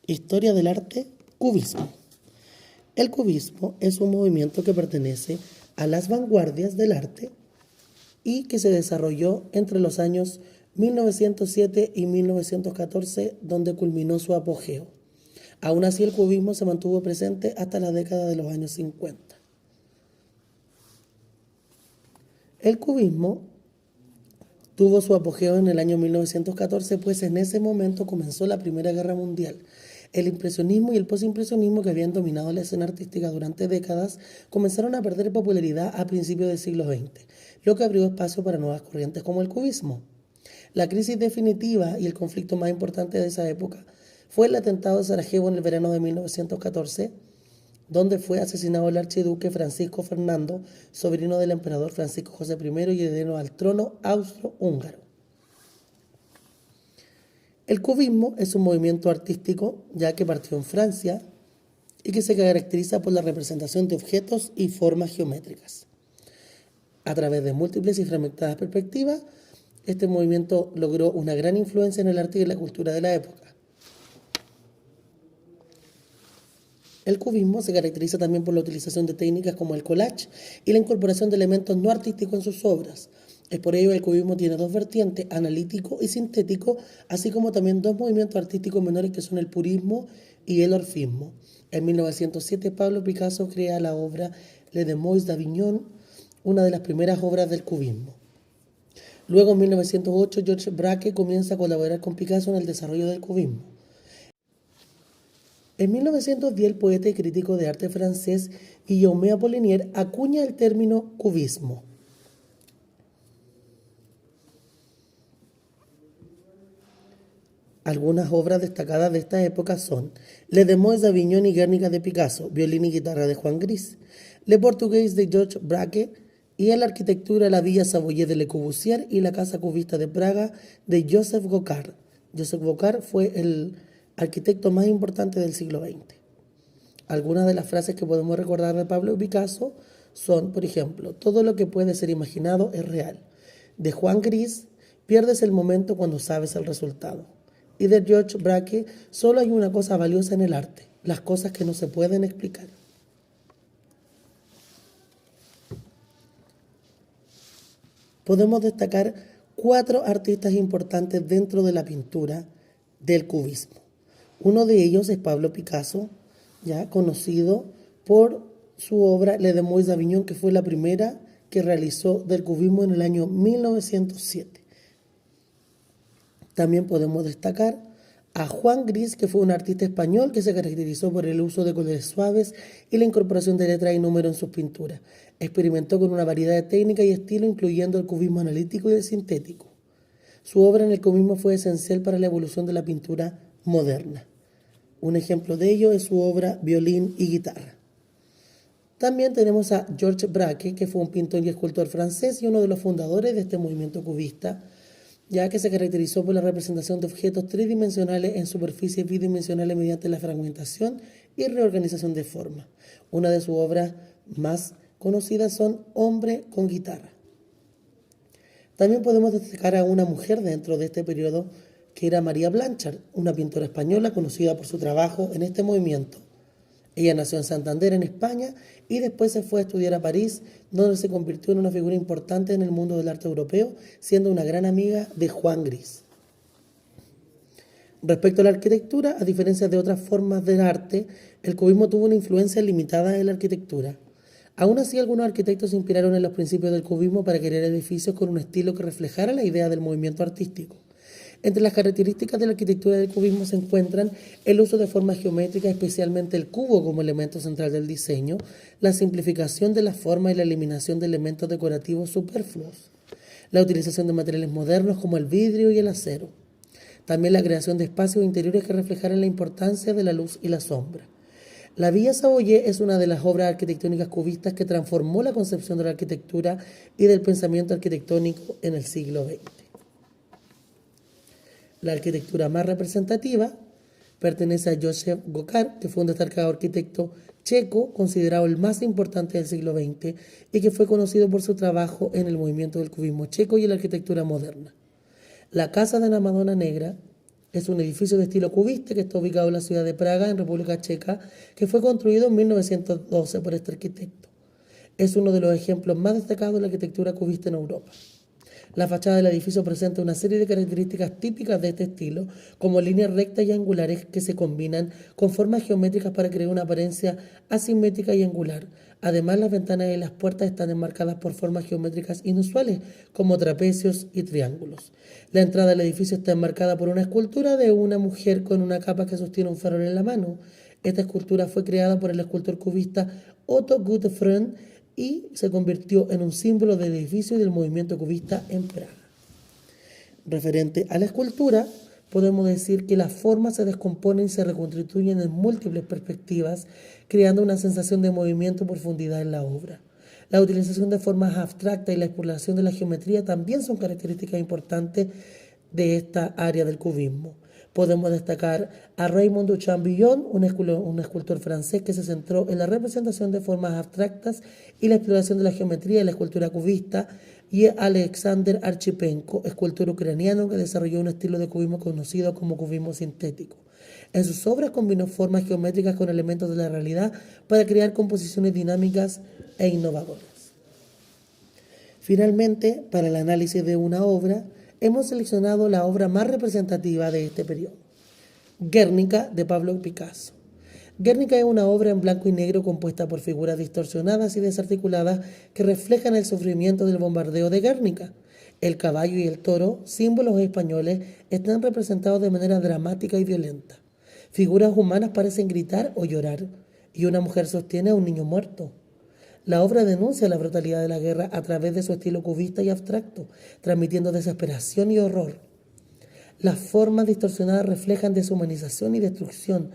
Historia del arte, cubismo. El cubismo es un movimiento que pertenece a las vanguardias del arte y que se desarrolló entre los años 1907 y 1914, donde culminó su apogeo. Aún así, el cubismo se mantuvo presente hasta la década de los años 50. El cubismo tuvo su apogeo en el año 1914, pues en ese momento comenzó la Primera Guerra Mundial. El impresionismo y el postimpresionismo, que habían dominado la escena artística durante décadas, comenzaron a perder popularidad a principios del siglo XX, lo que abrió espacio para nuevas corrientes como el cubismo. La crisis definitiva y el conflicto más importante de esa época fue el atentado de Sarajevo en el verano de 1914, donde fue asesinado el archiduque Francisco Fernando, sobrino del emperador Francisco José I y heredero al trono austro-húngaro. El cubismo es un movimiento artístico ya que partió en Francia y que se caracteriza por la representación de objetos y formas geométricas. A través de múltiples y fragmentadas perspectivas, este movimiento logró una gran influencia en el arte y la cultura de la época. El cubismo se caracteriza también por la utilización de técnicas como el collage y la incorporación de elementos no artísticos en sus obras. Es por ello que el cubismo tiene dos vertientes, analítico y sintético, así como también dos movimientos artísticos menores que son el purismo y el orfismo. En 1907, Pablo Picasso crea la obra Les Demoiselles d'Avignon, una de las primeras obras del cubismo. Luego, en 1908, Georges Braque comienza a colaborar con Picasso en el desarrollo del cubismo. En 1910, el poeta y crítico de arte francés Guillaume Apollinaire acuña el término cubismo. Algunas obras destacadas de esta época son Les Demoiselles d'Avignon y Guernica de Picasso, violín y guitarra de Juan Gris, Le Portugais de Georges Braque y en la arquitectura la Villa Savoye de Le Corbusier y la Casa Cubista de Praga de Joseph Goccard. Joseph Goccard fue el arquitecto más importante del siglo XX. Algunas de las frases que podemos recordar de Pablo Picasso son, por ejemplo, todo lo que puede ser imaginado es real. De Juan Gris, pierdes el momento cuando sabes el resultado. Y de Georges Braque, solo hay una cosa valiosa en el arte, las cosas que no se pueden explicar. Podemos destacar 4 artistas importantes dentro de la pintura del cubismo. Uno de ellos es Pablo Picasso, ya conocido por su obra Les Demoiselles d'Avignon, que fue la primera que realizó del cubismo en el año 1907. También podemos destacar a Juan Gris, que fue un artista español que se caracterizó por el uso de colores suaves y la incorporación de letras y números en sus pinturas. Experimentó con una variedad de técnicas y estilos, incluyendo el cubismo analítico y el sintético. Su obra en el cubismo fue esencial para la evolución de la pintura moderna. Un ejemplo de ello es su obra Violín y Guitarra. También tenemos a Georges Braque, que fue un pintor y escultor francés y uno de los fundadores de este movimiento cubista, ya que se caracterizó por la representación de objetos tridimensionales en superficies bidimensionales mediante la fragmentación y reorganización de forma. Una de sus obras más conocidas son Hombre con guitarra. También podemos destacar a una mujer dentro de este periodo, que era María Blanchard, una pintora española conocida por su trabajo en este movimiento. Ella nació en Santander, en España, y después se fue a estudiar a París, donde se convirtió en una figura importante en el mundo del arte europeo, siendo una gran amiga de Juan Gris. Respecto a la arquitectura, a diferencia de otras formas del arte, el cubismo tuvo una influencia limitada en la arquitectura. Aún así, algunos arquitectos se inspiraron en los principios del cubismo para crear edificios con un estilo que reflejara la idea del movimiento artístico. Entre las características de la arquitectura del cubismo se encuentran el uso de formas geométricas, especialmente el cubo como elemento central del diseño, la simplificación de la forma y la eliminación de elementos decorativos superfluos, la utilización de materiales modernos como el vidrio y el acero, también la creación de espacios interiores que reflejaran la importancia de la luz y la sombra. La Villa Savoye es una de las obras arquitectónicas cubistas que transformó la concepción de la arquitectura y del pensamiento arquitectónico en el siglo XX. La arquitectura más representativa pertenece a Joseph Goccard, que fue un destacado arquitecto checo, considerado el más importante del siglo XX y que fue conocido por su trabajo en el movimiento del cubismo checo y en la arquitectura moderna. La Casa de la Madonna Negra Es un edificio de estilo cubista que está ubicado en la ciudad de Praga, en República Checa, que fue construido en 1912 por este arquitecto. Es uno de los ejemplos más destacados de la arquitectura cubista en Europa. La fachada del edificio presenta una serie de características típicas de este estilo, como líneas rectas y angulares que se combinan con formas geométricas para crear una apariencia asimétrica y angular. Además, las ventanas y las puertas están enmarcadas por formas geométricas inusuales, como trapecios y triángulos. La entrada del edificio está enmarcada por una escultura de una mujer con una capa que sostiene un farol en la mano. Esta escultura fue creada por el escultor cubista Otto Gutefreund y se convirtió en un símbolo del edificio y del movimiento cubista en Praga. Referente a la escultura, podemos decir que las formas se descomponen y se reconstituyen en múltiples perspectivas, creando una sensación de movimiento y profundidad en la obra. La utilización de formas abstractas y la exploración de la geometría también son características importantes de esta área del cubismo. Podemos destacar a Raymond Duchamp-Villon, un escultor francés que se centró en la representación de formas abstractas y la exploración de la geometría y la escultura cubista, y a Alexander Archipenko, escultor ucraniano que desarrolló un estilo de cubismo conocido como cubismo sintético. En sus obras combinó formas geométricas con elementos de la realidad para crear composiciones dinámicas e innovadoras. Finalmente, para el análisis de una obra, hemos seleccionado la obra más representativa de este periodo, Guernica, de Pablo Picasso. Guernica es una obra en blanco y negro compuesta por figuras distorsionadas y desarticuladas que reflejan el sufrimiento del bombardeo de Guernica. El caballo y el toro, símbolos españoles, están representados de manera dramática y violenta. Figuras humanas parecen gritar o llorar, y una mujer sostiene a un niño muerto. La obra denuncia la brutalidad de la guerra a través de su estilo cubista y abstracto, transmitiendo desesperación y horror. Las formas distorsionadas reflejan deshumanización y destrucción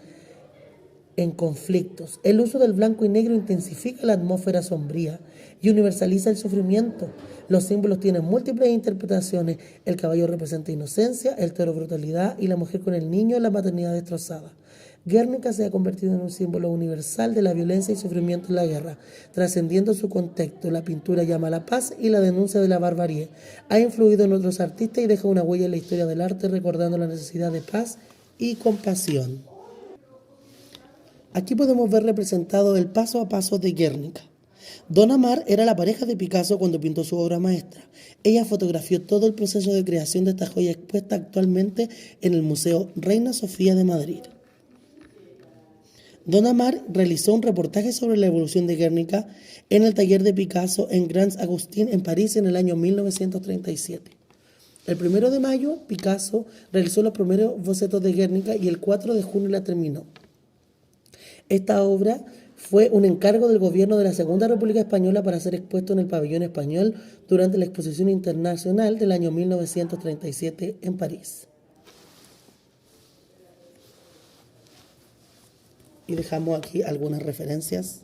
en conflictos. El uso del blanco y negro intensifica la atmósfera sombría y universaliza el sufrimiento. Los símbolos tienen múltiples interpretaciones. El caballo representa inocencia, el toro brutalidad y la mujer con el niño la maternidad destrozada. Guernica se ha convertido en un símbolo universal de la violencia y sufrimiento en la guerra, trascendiendo su contexto. La pintura llama a la paz y la denuncia de la barbarie. Ha influido en otros artistas y deja una huella en la historia del arte, recordando la necesidad de paz y compasión. Aquí podemos ver representado el paso a paso de Guernica. Donna Maar era la pareja de Picasso cuando pintó su obra maestra. Ella fotografió todo el proceso de creación de esta joya expuesta actualmente en el Museo Reina Sofía de Madrid. Donna Maar realizó un reportaje sobre la evolución de Guernica en el taller de Picasso en Grand Agustín, en París, en el año 1937. El 1 de mayo, Picasso realizó los primeros bocetos de Guernica y el 4 de junio la terminó. Esta obra fue un encargo del gobierno de la Segunda República Española para ser expuesto en el pabellón español durante la Exposición Internacional del año 1937 en París. Y dejamos aquí algunas referencias